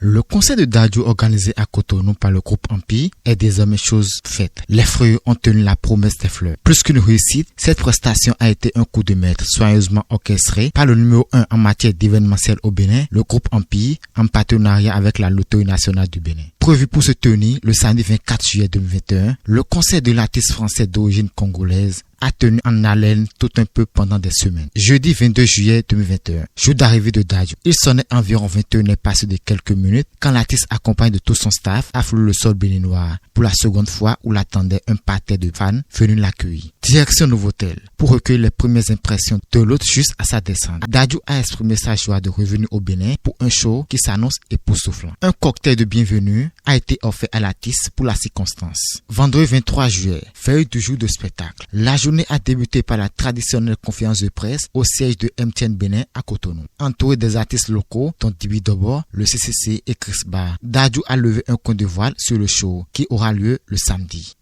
Le concert de Dadju organisé à Cotonou par le groupe Empire est désormais chose faite. Les Freux ont tenu la promesse des fleurs. Plus qu'une réussite, cette prestation a été un coup de maître soigneusement orchestré par le numéro 1 en matière d'événementiel au Bénin, le groupe Empire, en partenariat avec la Loterie nationale du Bénin. Prévu pour se tenir le samedi 24 juillet 2021, le concert de l'artiste français d'origine congolaise a tenu en haleine tout un peu pendant des semaines. Jeudi 22 juillet 2021, jour d'arrivée de Dadju. Il sonnait environ 21h passé de quelques minutes quand l'artiste accompagné de tout son staff a foulé le sol béninois pour la seconde fois où l'attendait un parterre de fans venus l'accueillir. Direction Novotel pour recueillir les premières impressions de l'autre juste à sa descente. Dadju a exprimé sa joie de revenir au Bénin pour un show qui s'annonce époustouflant. Un cocktail de bienvenue a été offert à l'artiste pour la circonstance. Vendredi 23 juillet, veille du jour de spectacle. La journée a débuté par la traditionnelle conférence de presse au siège de MTN Bénin à Cotonou. Entouré des artistes locaux, dont Dibi Dobo, le CCC et Chris Bar, Dadju a levé un coin de voile sur le show qui aura lieu le samedi.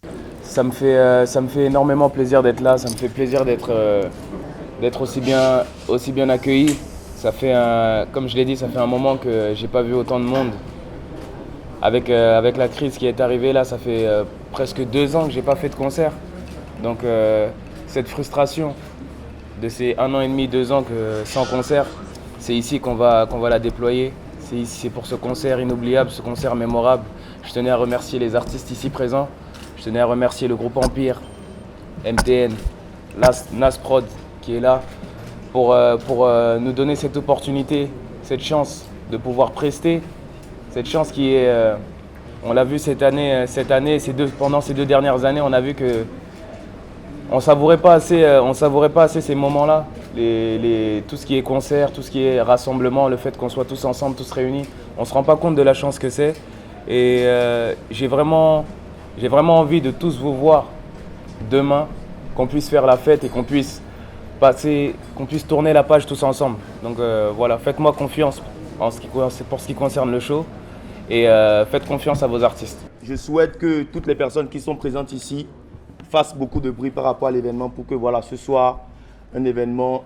Ça me fait énormément plaisir d'être là, ça me fait plaisir d'être aussi bien accueilli. Ça fait comme je l'ai dit, ça fait un moment que j'ai pas vu autant de monde. Avec la crise qui est arrivée là, ça fait presque 2 ans que j'ai pas fait de concert. Donc cette frustration de ces 1 an et demi, 2 ans sans concert, c'est ici qu'on va la déployer. C'est pour ce concert inoubliable, ce concert mémorable. Je tenais à remercier les artistes ici présents. Je tenais à remercier le groupe Empire, MTN, Nasprod qui est là pour nous donner cette opportunité, cette chance de pouvoir prester. Cette chance qui est, on l'a vu cette année, pendant ces 2 dernières années, on a vu que on savourait pas assez ces moments-là. Tout ce qui est concert, tout ce qui est rassemblement, le fait qu'on soit tous ensemble, tous réunis, on se rend pas compte de la chance que c'est. Et j'ai vraiment envie de tous vous voir demain, qu'on puisse faire la fête et qu'on puisse tourner la page tous ensemble. Donc voilà, faites-moi confiance pour ce qui concerne le show et faites confiance à vos artistes. Je souhaite que toutes les personnes qui sont présentes ici fassent beaucoup de bruit par rapport à l'événement pour que voilà, ce soit un événement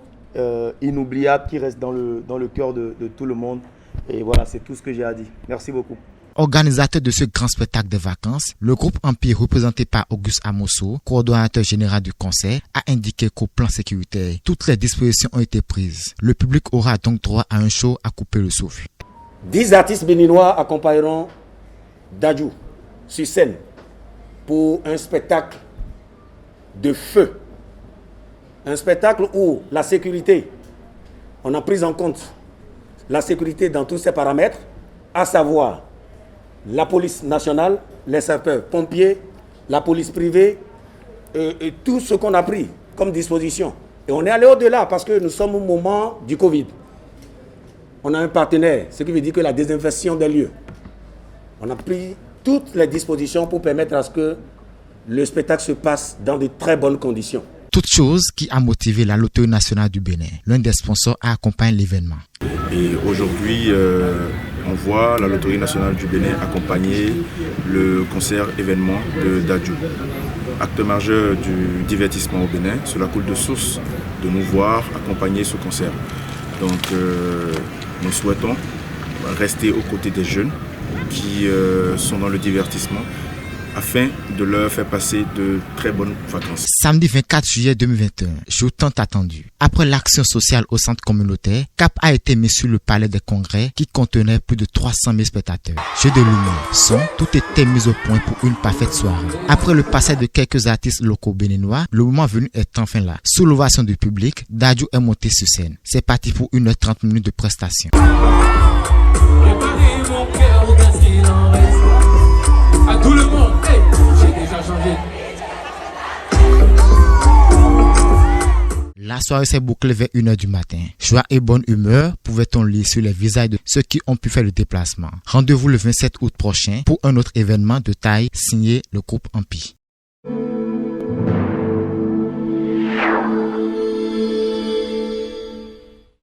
inoubliable qui reste dans le cœur de tout le monde. Et voilà, c'est tout ce que j'ai à dire. Merci beaucoup. Organisateur de ce grand spectacle de vacances, le groupe Empire, représenté par Auguste Amosso, coordonnateur général du concert, a indiqué qu'au plan sécuritaire, toutes les dispositions ont été prises. Le public aura donc droit à un show à couper le souffle. 10 artistes béninois accompagneront Dadju sur scène pour un spectacle de feu. Un spectacle où la sécurité, on a pris en compte la sécurité dans tous ses paramètres, à savoir la police nationale, les sapeurs-pompiers, la police privée, et tout ce qu'on a pris comme disposition. Et on est allé au-delà parce que nous sommes au moment du Covid. On a un partenaire, ce qui veut dire que la désinfection des lieux. On a pris toutes les dispositions pour permettre à ce que le spectacle se passe dans de très bonnes conditions. Toute chose qui a motivé la Loterie nationale du Bénin. L'un des sponsors a accompagné l'événement. Et aujourd'hui, on voit la Loterie nationale du Bénin accompagner le concert événement de Dadju. Acte majeur du divertissement au Bénin, cela coule de source de nous voir accompagner ce concert. Donc nous souhaitons rester aux côtés des jeunes qui sont dans le divertissement afin de leur faire passer de très bonnes vacances. Samedi 24 juillet 2021, jour tant attendu. Après l'action sociale au centre communautaire, cap a été mis sur le palais des congrès qui contenait plus de 300 000 spectateurs. Jeux de lumière, son, tout était mis au point pour une parfaite soirée. Après le passage de quelques artistes locaux béninois, le moment venu est enfin là. Sous l'ovation du public, Dadju est monté sur scène. C'est parti pour 1h30 de prestation. À tout le monde, hey, j'ai déjà changé. La soirée s'est bouclée vers 1h du matin. Joie et bonne humeur pouvait-on lire sur les visages de ceux qui ont pu faire le déplacement. Rendez-vous le 27 août prochain pour un autre événement de taille signé le groupe Empire.